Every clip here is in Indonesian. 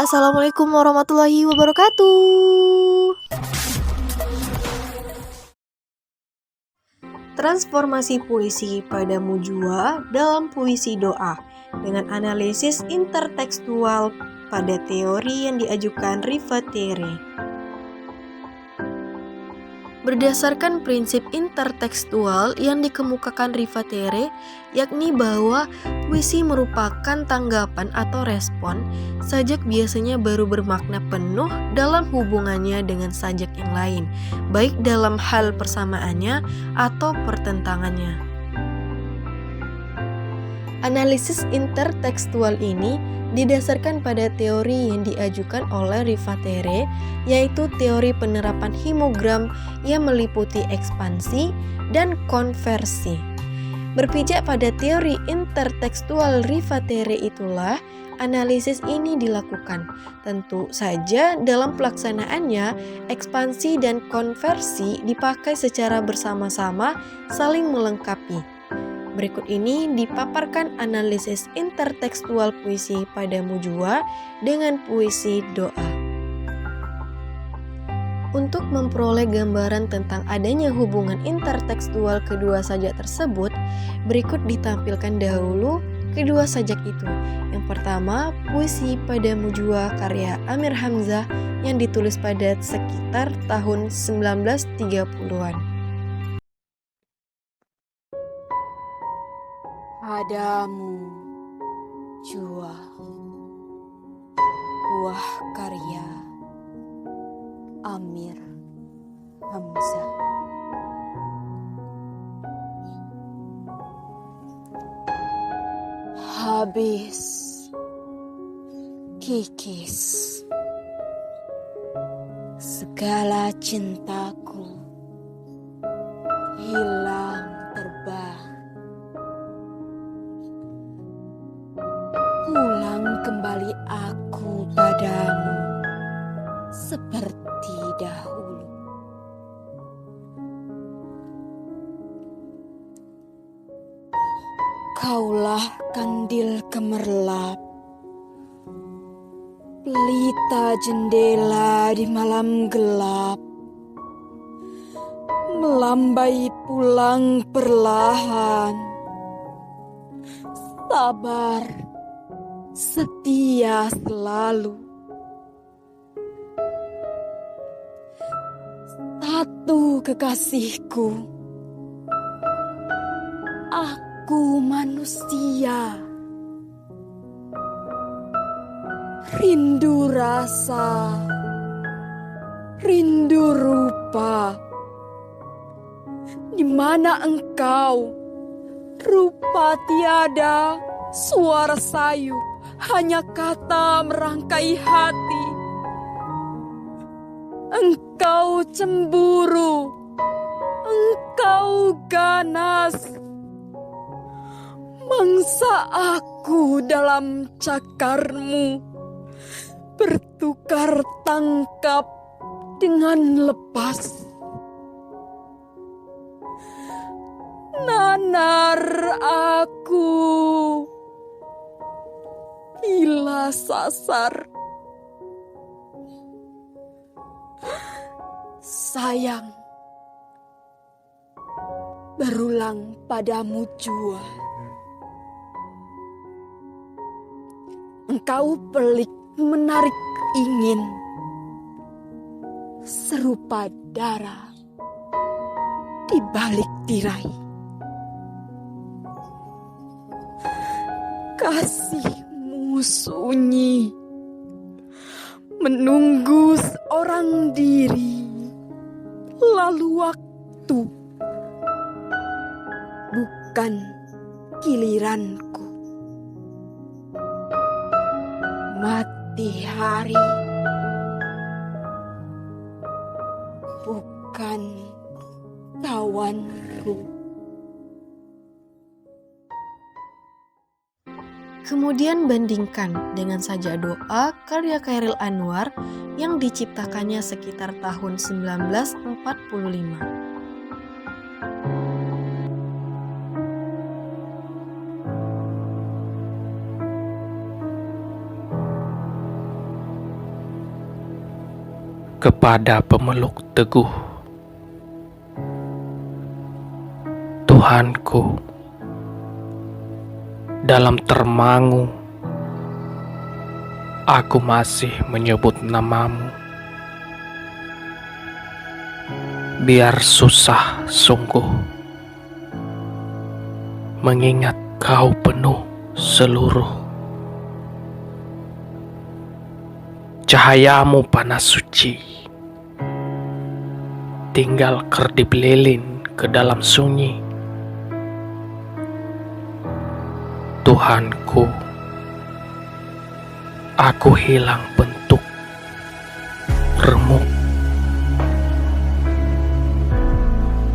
Assalamualaikum warahmatullahi wabarakatuh. Transformasi puisi pada Mujua dalam puisi doa dengan analisis intertekstual pada teori yang diajukan Rivatere. Berdasarkan prinsip intertekstual yang dikemukakan Rivatere, yakni bahwa puisi merupakan tanggapan atau respon, sajak biasanya baru bermakna penuh dalam hubungannya dengan sajak yang lain, baik dalam hal persamaannya atau pertentangannya. Analisis intertekstual ini didasarkan pada teori yang diajukan oleh Rivatere, yaitu teori penerapan himogram yang meliputi ekspansi dan konversi. Berpijak pada teori intertekstual Rivatere itulah analisis ini dilakukan. Tentu saja dalam pelaksanaannya, ekspansi dan konversi dipakai secara bersama-sama saling melengkapi. Berikut ini dipaparkan analisis intertekstual puisi pada Mujua dengan puisi doa. Untuk memperoleh gambaran tentang adanya hubungan intertekstual kedua sajak tersebut, berikut ditampilkan dahulu kedua sajak itu. Yang pertama, puisi pada Mujua karya Amir Hamzah yang ditulis pada sekitar tahun 1930-an. Padamu jua, buah karya Amir Hamzah. Habis kikis segala cintaku, hilang terbang. Pulang kembali aku padamu seperti dahulu. Kaulah kandil gemerlap, pelita jendela di malam gelap, melambai pulang perlahan, sabar setia selalu. Satu kekasihku, aku manusia. Rindu rasa, rindu rupa. Di mana engkau? Rupa tiada, suara sayup, hanya kata merangkai hati. Engkau cemburu, engkau ganas. Mangsa aku dalam cakarmu, bertukar tangkap dengan lepas. Nanar aku, gila sasar. Sayang, berulang padamu jua. Engkau pelik menarik ingin, serupa darah di balik tirai. Kasihmu sunyi, menunggu seorang diri. Lalu waktu bukan giliranku. Mati hari bukan kawanku. Kemudian bandingkan dengan sajak doa karya Chairil Anwar yang diciptakannya sekitar tahun 1945. kepada pemeluk teguh. Tuhanku, dalam termangu, aku masih menyebut namamu. Biar susah sungguh, mengingat kau penuh seluruh. Cahayamu panas suci, tinggal kerdip lilin ke dalam sunyi. Tuhanku, aku hilang bentuk, remuk.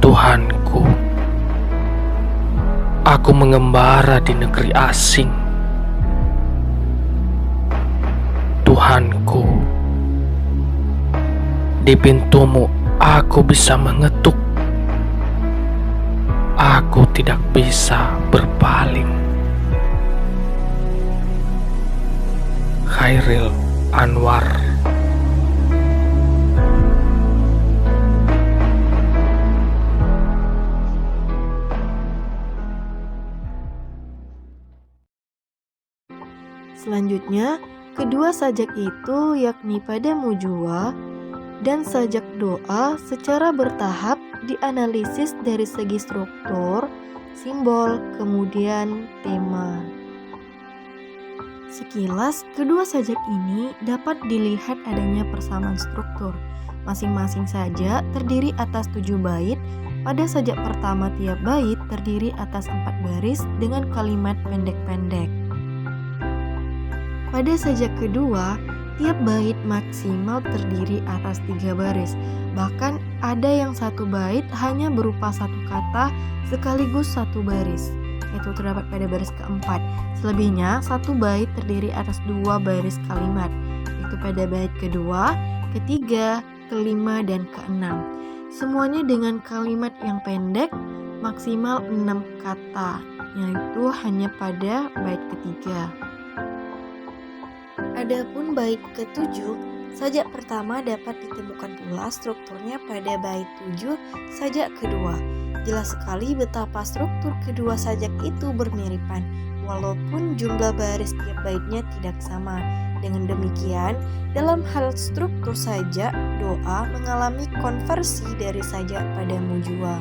Tuhanku, aku mengembara di negeri asing. Tuhanku, di pintumu aku bisa mengetuk. Aku tidak bisa berpaling. Khairil Anwar. Selanjutnya, kedua sajak itu yakni pada mujua dan sajak doa secara bertahap dianalisis dari segi struktur, simbol, kemudian tema. Sekilas, kedua sajak ini dapat dilihat adanya persamaan struktur. Masing-masing sajak terdiri atas 7 bait. Pada sajak pertama tiap bait terdiri atas 4 baris dengan kalimat pendek-pendek. Pada sajak kedua, tiap bait maksimal terdiri atas 3 baris. Bahkan ada yang satu bait hanya berupa satu kata sekaligus satu baris. Itu terdapat pada baris keempat. Selebihnya, satu bait terdiri atas 2 baris kalimat. Itu pada bait kedua, ketiga, kelima, dan keenam. Semuanya dengan kalimat yang pendek, maksimal 6 kata, yaitu hanya pada bait ketiga. Adapun bait ke-7, sajak pertama dapat ditemukan pula strukturnya pada bait 7 sajak kedua. Jelas sekali betapa struktur kedua sajak itu bermiripan, walaupun jumlah baris tiap baitnya tidak sama. Dengan demikian, dalam hal struktur sajak, doa mengalami konversi dari sajak pada mujua.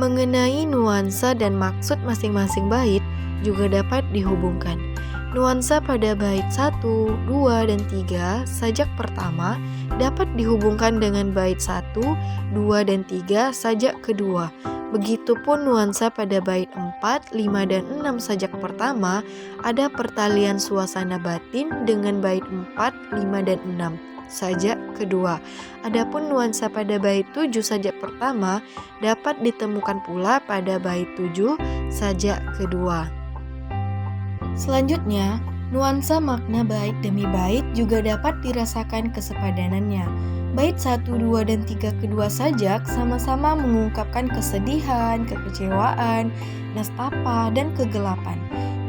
Mengenai nuansa dan maksud masing-masing bait juga dapat dihubungkan. Nuansa pada bait 1, 2, dan 3 sajak pertama dapat dihubungkan dengan bait 1, 2, dan 3 sajak kedua. Begitupun nuansa pada bait 4, 5, dan 6 sajak pertama ada pertalian suasana batin dengan bait 4, 5, dan 6 sajak kedua. Adapun nuansa pada bait 7 sajak pertama dapat ditemukan pula pada bait 7 sajak kedua. Selanjutnya, nuansa makna bait demi bait juga dapat dirasakan kesepadanannya. Bait 1, 2, dan 3 kedua sajak sama-sama mengungkapkan kesedihan, kekecewaan, nestapa, dan kegelapan.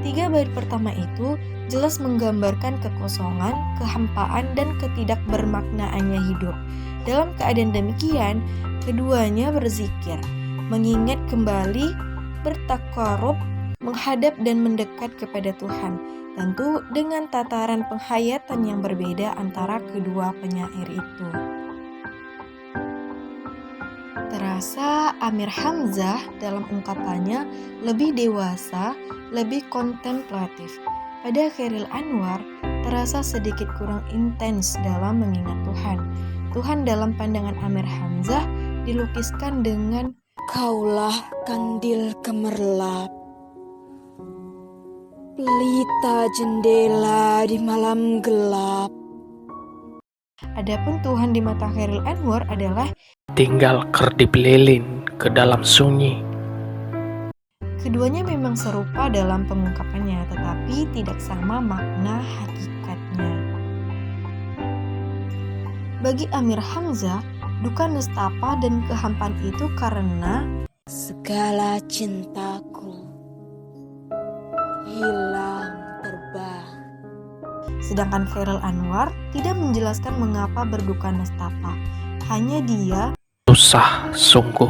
3 bait pertama itu jelas menggambarkan kekosongan, kehampaan, dan ketidakbermaknaannya hidup. Dalam keadaan demikian, keduanya berzikir, mengingat kembali, bertakarub, menghadap dan mendekat kepada Tuhan, tentu dengan tataran penghayatan yang berbeda antara kedua penyair itu. Terasa Amir Hamzah dalam ungkapannya lebih dewasa, lebih kontemplatif. Pada Khairil Anwar terasa sedikit kurang intens dalam mengingat Tuhan. Tuhan dalam pandangan Amir Hamzah dilukiskan dengan Kaulah kandil gemerlap, pelita jendela di malam gelap. Adapun Tuhan di mata Khairil Anwar adalah tinggal kerdip lilin ke dalam sunyi. keduanya memang serupa dalam pengungkapannya, tetapi tidak sama makna hakikatnya. Bagi Amir Hamzah, duka nestapa dan kehampaan itu karena Segala cintaku hilang terbang. Sedangkan Chairil Anwar tidak menjelaskan mengapa berduka nestapa. Hanya dia, susah sungguh.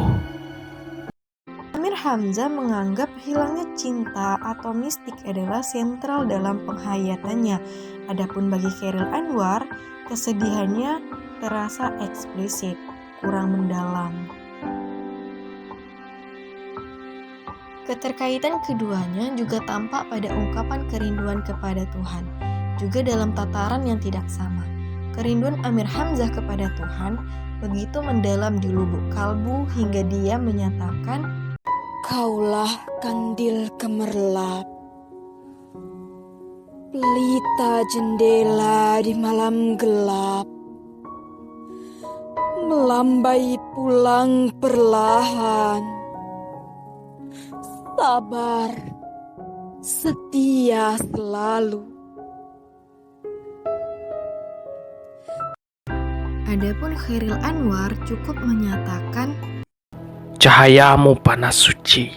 Amir Hamzah menganggap hilangnya cinta atau mistik adalah sentral dalam penghayatannya. Adapun bagi Chairil Anwar, kesedihannya terasa eksplisit, kurang mendalam. Keterkaitan keduanya juga tampak pada ungkapan kerinduan kepada Tuhan, juga dalam tataran yang tidak sama. Kerinduan Amir Hamzah kepada Tuhan begitu mendalam di lubuk kalbu hingga dia menyatakan, Kaulah kandil gemerlap, pelita jendela di malam gelap, melambai pulang perlahan, sabar, setia selalu. Adapun Chairil Anwar cukup menyatakan, Cahayamu panas suci,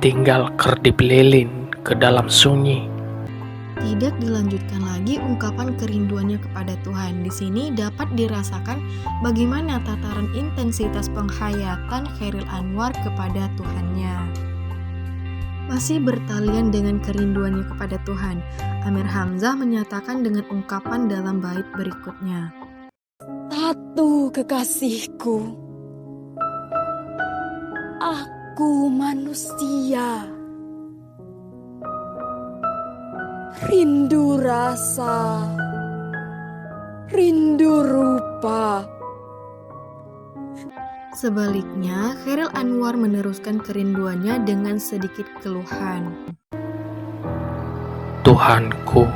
tinggal kerdip lilin ke dalam sunyi. tidak dilanjutkan lagi ungkapan kerinduannya kepada Tuhan. Di sini dapat dirasakan bagaimana tataran intensitas penghayatan Chairil Anwar kepada Tuhannya. Masih bertalian dengan kerinduannya kepada Tuhan, Amir Hamzah menyatakan dengan ungkapan dalam bait berikutnya. Satu kekasihku, aku manusia, rindu rasa, rindu rupa. Sebaliknya, Chairil Anwar meneruskan kerinduannya dengan sedikit keluhan. Tuhanku,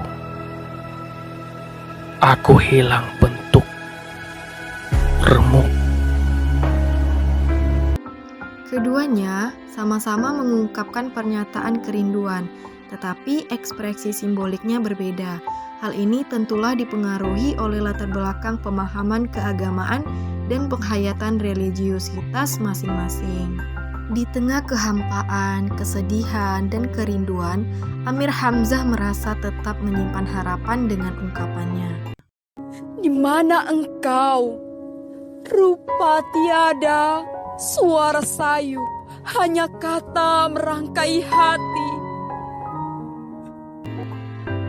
aku hilang bentuk, remuk. Keduanya sama-sama mengungkapkan pernyataan kerinduan, tetapi ekspresi simboliknya berbeda. Hal ini tentulah dipengaruhi oleh latar belakang pemahaman keagamaan dan penghayatan religiusitas masing-masing. Di tengah kehampaan, kesedihan, dan kerinduan, Amir Hamzah merasa tetap menyimpan harapan dengan ungkapannya. Di mana engkau? Rupa tiada, suara sayu, hanya kata merangkai hati.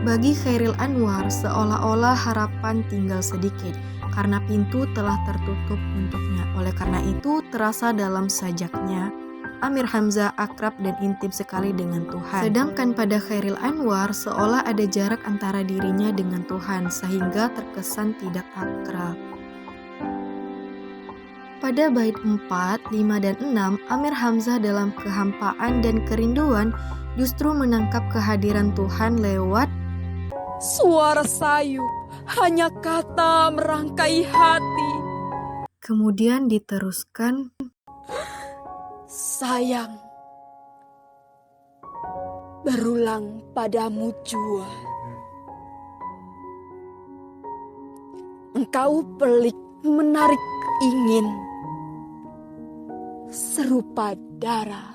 Bagi Chairil Anwar, seolah-olah harapan tinggal sedikit, karena pintu telah tertutup untuknya. Oleh karena itu, terasa dalam sajaknya, Amir Hamzah akrab dan intim sekali dengan Tuhan. Sedangkan pada Chairil Anwar, seolah ada jarak antara dirinya dengan Tuhan, sehingga terkesan tidak akrab. Pada bait 4, 5, dan 6, Amir Hamzah dalam kehampaan dan kerinduan justru menangkap kehadiran Tuhan lewat Suara sayu, hanya kata merangkai hati. kemudian diteruskan, Sayang, berulang padamu jua. Engkau pelik menarik ingin, serupa darah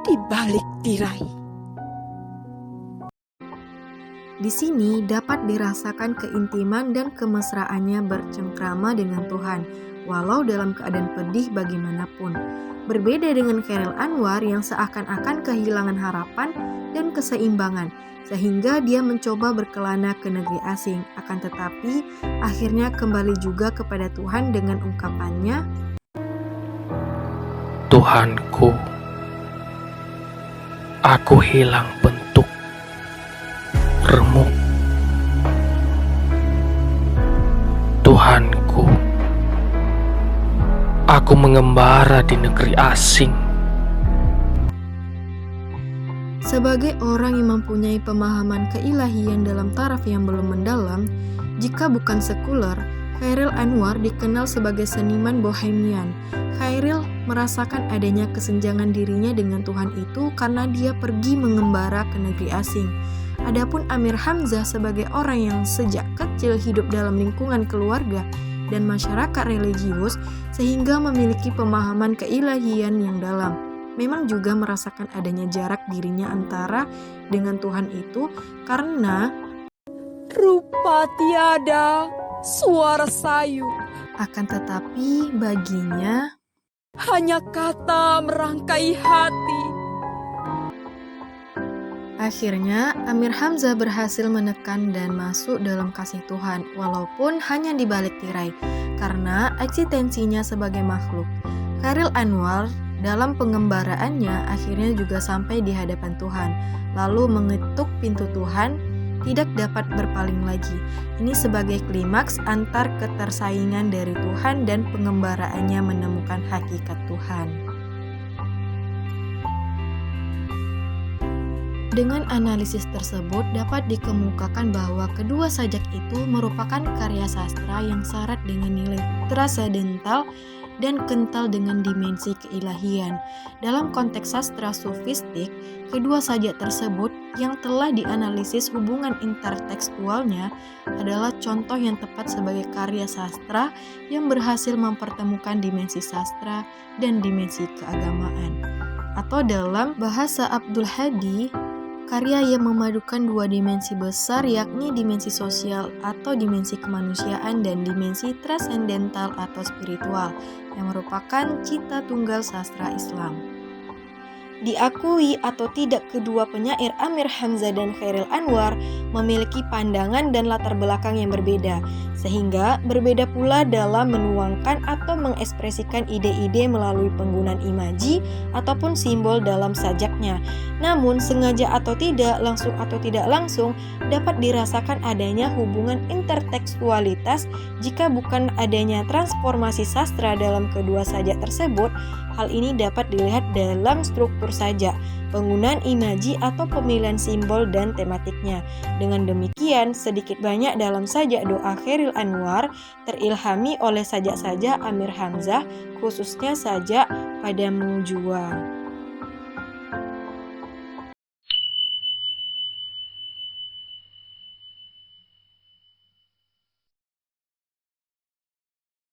di balik tirai. Di sini dapat dirasakan keintiman dan kemesraannya bercengkrama dengan Tuhan, walau dalam keadaan pedih bagaimanapun. Berbeda dengan Chairil Anwar yang seakan-akan kehilangan harapan dan keseimbangan, sehingga dia mencoba berkelana ke negeri asing. Akan tetapi, akhirnya kembali juga kepada Tuhan dengan ungkapannya, Tuhanku, aku hilang bentuk, remuk. Tuhanku, aku mengembara di negeri asing. sebagai orang yang mempunyai pemahaman keilahian dalam taraf yang belum mendalam, jika bukan sekuler, Chairil Anwar dikenal sebagai seniman bohemian. Chairil merasakan adanya kesenjangan dirinya dengan Tuhan itu karena dia pergi mengembara ke negeri asing. Adapun Amir Hamzah sebagai orang yang sejak kecil hidup dalam lingkungan keluarga dan masyarakat religius sehingga memiliki pemahaman keilahian yang dalam. memang juga merasakan adanya jarak dirinya antara dengan Tuhan itu karena Rupa tiada, suara sayu, akan tetapi baginya hanya kata merangkai hati. akhirnya Amir Hamzah berhasil menekan dan masuk dalam kasih Tuhan walaupun hanya di balik tirai karena eksistensinya sebagai makhluk. Chairil Anwar dalam pengembaraannya akhirnya juga sampai di hadapan Tuhan, lalu mengetuk pintu Tuhan, tidak dapat berpaling lagi. Ini sebagai klimaks antar ketersaingan dari Tuhan dan pengembaraannya menemukan hakikat Tuhan. Dengan analisis tersebut dapat dikemukakan bahwa kedua sajak itu merupakan karya sastra yang syarat dengan nilai transendental dan kental dengan dimensi keilahian. Dalam konteks sastra sufistik, kedua sajak tersebut yang telah dianalisis hubungan intertekstualnya adalah contoh yang tepat sebagai karya sastra yang berhasil mempertemukan dimensi sastra dan dimensi keagamaan. Atau dalam bahasa Abdul Hadi, karya yang memadukan dua dimensi besar yakni dimensi sosial atau dimensi kemanusiaan dan dimensi transendental atau spiritual yang merupakan cita tunggal sastra Islam. Diakui atau tidak, kedua penyair Amir Hamzah dan Chairil Anwar memiliki pandangan dan latar belakang yang berbeda, sehingga berbeda pula dalam menuangkan atau mengekspresikan ide-ide melalui penggunaan imaji ataupun simbol dalam sajaknya. Namun, sengaja atau tidak, langsung atau tidak langsung, dapat dirasakan adanya hubungan intertekstualitas jika bukan adanya transformasi sastra dalam kedua sajak tersebut. Hal ini dapat dilihat dalam struktur sajak, penggunaan imaji atau pemilihan simbol dan tematiknya. Dengan demikian, sedikit banyak dalam sajak doa Chairil Anwar terilhami oleh sajak-sajak Amir Hamzah, khususnya sajak Padamu Jua.